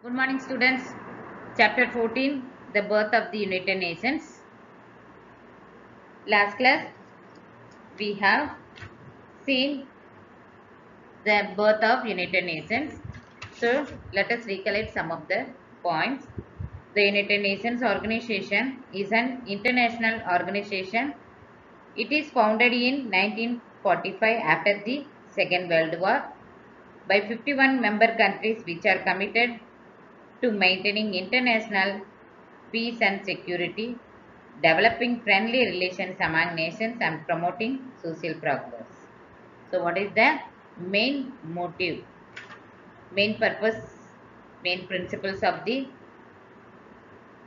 Good morning, students. Chapter 14, The Birth of the United Nations. Last class, we have seen the birth of United Nations. So, let us recollect some of the points. The United Nations organization is an international organization. It is founded in 1945 after the Second World War by 51 member countries which are committed to maintaining international peace and security, developing friendly relations among nations, and promoting social progress. So, what is the main motive, main purpose, main principles of the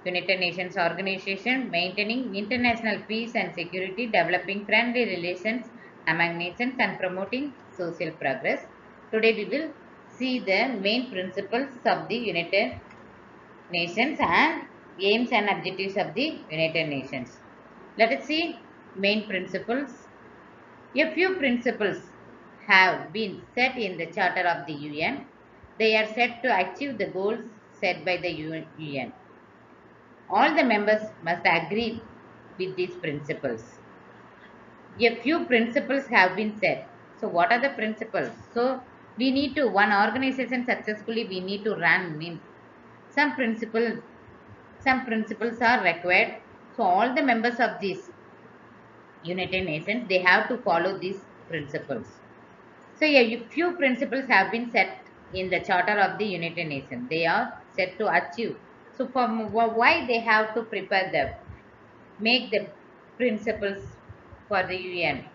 United Nations organization? Maintaining international peace and security, developing friendly relations among nations, and promoting social progress. Today, we will see the main principles of the United Nations and aims and objectives of the United Nations. Let us see main principles. A few principles have been set in the Charter of the UN. They are set to achieve the goals set by the UN. All the members must agree with these principles. A few principles have been set. So, what are the principles? So, we need to, one organization successfully, we need to run means some principles some principles are required. So all the members of this United Nations they have to follow these principles. So a few principles have been set in the Charter of the United Nations. They are set to achieve. So for why they have to prepare them, make the principles for the UN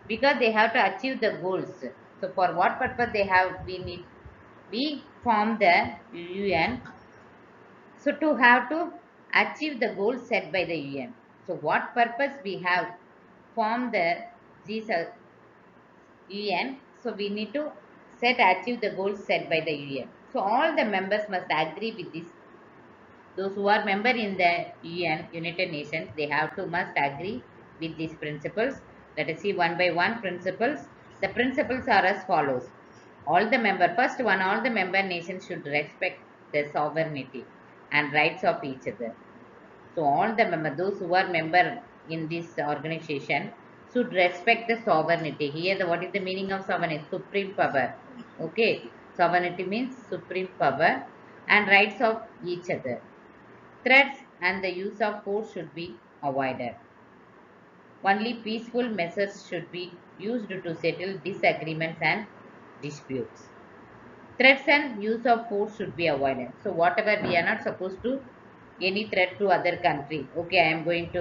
because they have to achieve the goals. So for what purpose they have we form the UN so to have to achieve the goals set by the UN. So what purpose we have formed these UN? So we need to set achieve the goals set by the UN. So all the members must agree with this. Those who are member in the UN, United Nations, they have to must agree with these principles. Let us see one by one principles. The principles are as follows. All the member, first one, all the member nations should respect the sovereignty and rights of each other. So all the member, those who are member in this organization should respect the sovereignty. Here, what is the meaning of sovereignty? Supreme power. Okay, sovereignty means supreme power and rights of each other. Threats and the use of force should be avoided. Only peaceful measures should be used to settle disagreements and disputes. Threats and use of force should be avoided. So whatever we are not supposed to any threat to other country. Okay, I am going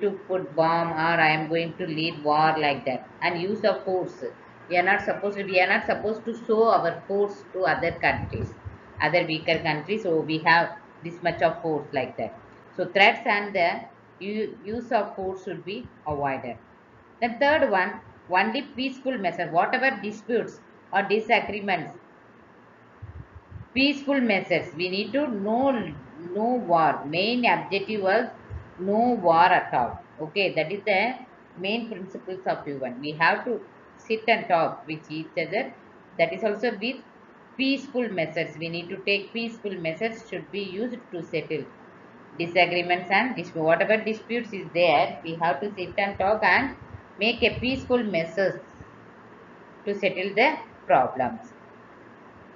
to put bomb or I am going to lead war like that. And use of force. We are not supposed to show our force to other countries, other weaker countries. So we have this much of force like that. So threats and the use of force should be avoided. The third one, only peaceful measures, whatever disputes or disagreements, peaceful measures. We need to no war. Main objective was no war at all. Okay, that is the main principles of UN. We have to sit and talk with each other. That is also with peaceful measures. We need to take peaceful measures should be used to settle disagreements and whatever disputes is there. We have to sit and talk and make a peaceful measures to settle the problems.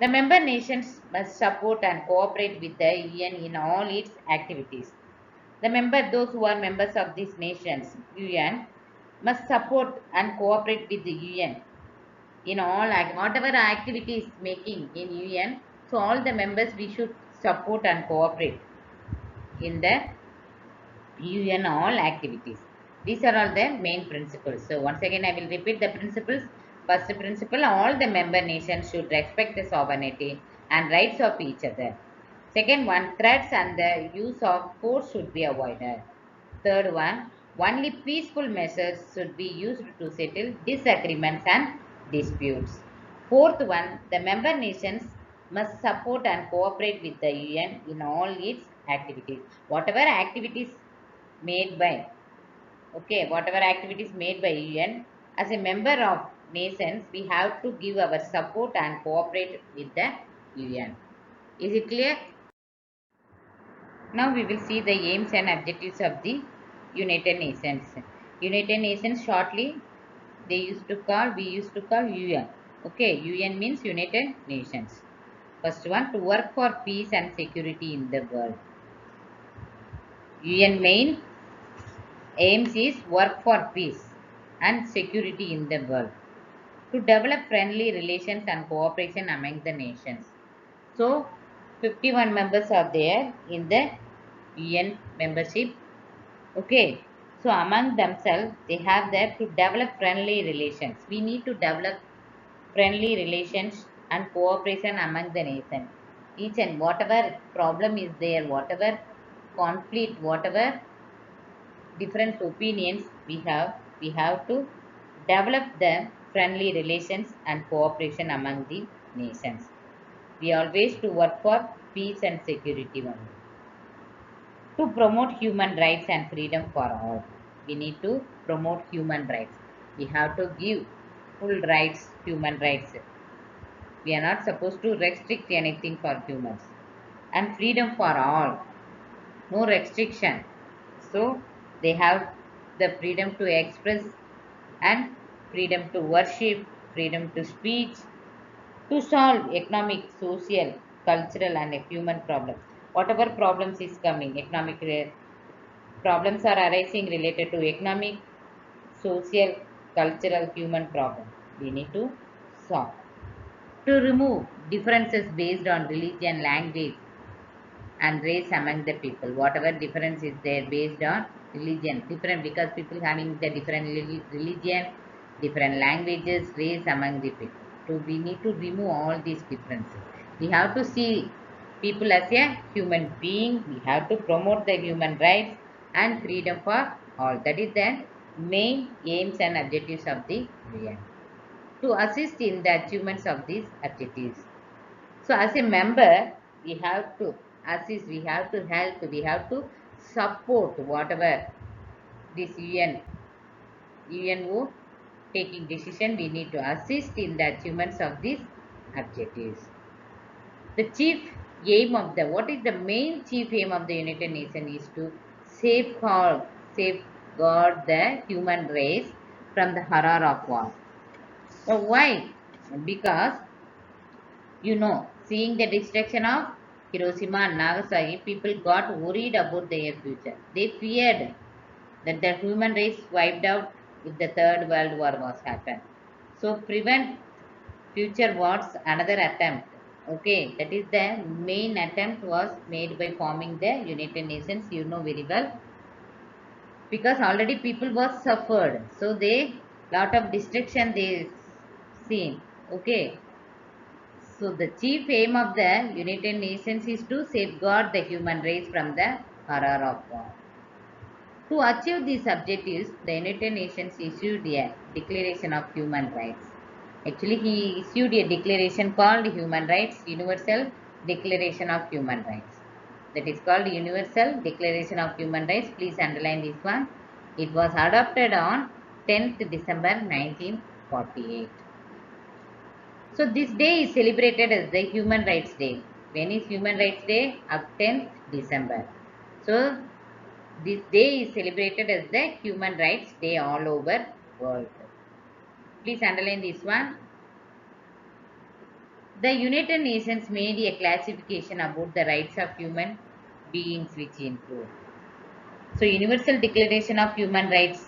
The member nations must support and cooperate with the UN in all its activities. Those who are members of these nations, UN, must support and cooperate with the UN in all whatever activities making in UN. So all the members we should support and cooperate in the UN all activities. These are all the main principles. So once again, I will repeat the principles. First principle, all the member nations should respect the sovereignty and rights of each other. Second one, threats and the use of force should be avoided. Third one, only peaceful measures should be used to settle disagreements and disputes. Fourth one, the member nations must support and cooperate with the UN in all its activities. Whatever activities made by whatever activities made by UN as a member of nations, we have to give our support and cooperate with the UN. Is it clear? Now we will see the aims and objectives of the United Nations. United Nations shortly we used to call UN. Okay, UN means United Nations. First one, to work for peace and security in the world. UN main aims is work for peace and security in the world, to develop friendly relations and cooperation among the nations. So 51 members are there in the UN membership. Okay, so among themselves they have that to develop friendly relations. We need to develop friendly relations and cooperation among the nations. Each and whatever problem is there, whatever conflict, whatever different opinions we have to develop the friendly relations and cooperation among the nations. We always to work for peace and security only. To promote human rights and freedom for all, we need to promote human rights. We have to give full rights, human rights. We are not supposed to restrict anything for humans. And freedom for all, no restriction. So they have the freedom to express and freedom to worship, freedom to speech, to solve economic, social, cultural, and human problems. Whatever problems is coming, economic problems are arising related to economic, social, cultural, human problems. We need to solve. To remove differences based on religion, language, and race among the people. Whatever difference is there based on religion, different because people having the different religion, different languages, race among the people. So we need to remove all these differences. We have to see people as a human being. We have to promote the human rights and freedom for all. That is the main aims and objectives of the UN. To assist in the achievements of these objectives. So as a member, we have to assist, we have to help, we have to support whatever this UNO taking decision, we need to assist in the achievements of these objectives. The chief aim of the, what is the main chief aim of the United Nations is to safeguard the human race from the horror of war. So why? Because seeing the destruction of Hiroshima and Nagasaki, people got worried about their future. They feared that the human race wiped out if the Third World War was happened. So prevent future wars, another attempt. Okay, that is the main attempt was made by forming the United Nations. You know very well, because already people was suffered. So they lot of destruction they seen. Okay, so the chief aim of the United Nations is to safeguard the human race from the horror of war. To achieve these objectives, the United Nations issued a Declaration of Human Rights. Actually, he issued a declaration called Human Rights, Universal Declaration of Human Rights. That is called Universal Declaration of Human Rights. Please underline this one. It was adopted on 10th December 1948. So this day is celebrated as the Human Rights Day. When is Human Rights Day? Of 10th December. So this day is celebrated as the Human Rights Day all over world. Please underline this one. The United Nations made a classification about the rights of human beings which include. So Universal Declaration of Human Rights,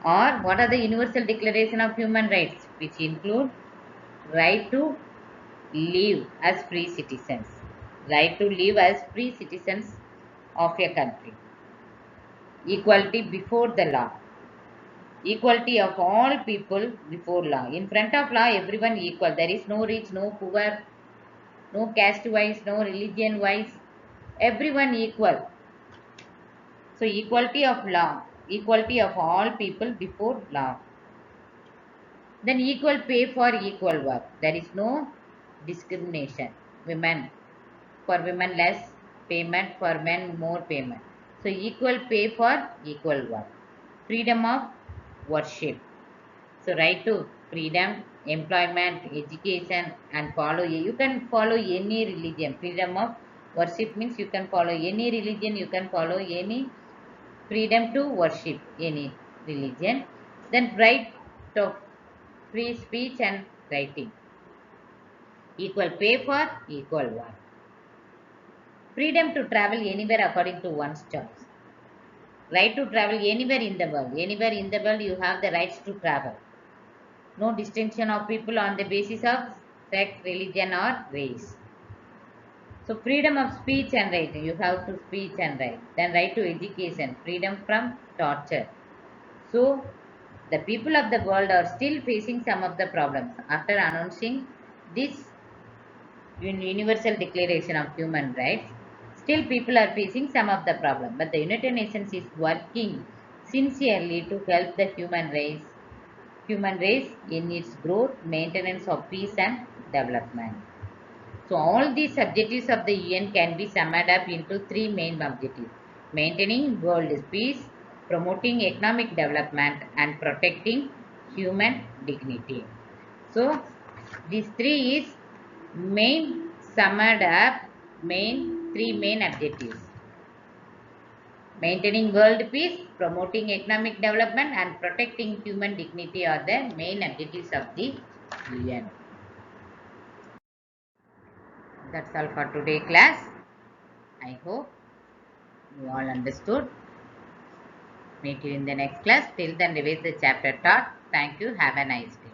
or what are the Universal Declaration of Human Rights, which include right to live as free citizens, right to live as free citizens of a country, equality before the law, equality of all people before law. In front of law, everyone equal. There is no rich, no poor, no caste wise, no religion wise. Everyone equal. So equality of law, equality of all people before law. Then equal pay for equal work. There is no discrimination. Women, for women less payment, for men more payment. So equal pay for equal work. Freedom of worship. So right to freedom, employment, education, and follow. You can follow any religion. Freedom of worship means you can follow any religion. You can follow any freedom to worship any religion. Then right of free speech and writing. Equal pay for equal work. Freedom to travel anywhere according to one's choice. Right to travel anywhere in the world. Anywhere in the world, you have the rights to travel. No distinction of people on the basis of sex, religion, or race. So, freedom of speech and writing. You have to speech and write. Then, right to education. Freedom from torture. So, the people of the world are still facing some of the problems. After announcing this Universal Declaration of Human Rights, still people are facing some of the problem. But the United Nations is working sincerely to help the human race in its growth, maintenance of peace and development. So all these objectives of the UN can be summed up into three main objectives: maintaining world peace, promoting economic development, and protecting human dignity. So these three is main summed up three main objectives. Maintaining world peace, promoting economic development, and protecting human dignity are the main objectives of the UN. That's all for today class. I hope you all understood. Meet you in the next class. Till then, revise the chapter taught. Thank you. Have a nice day.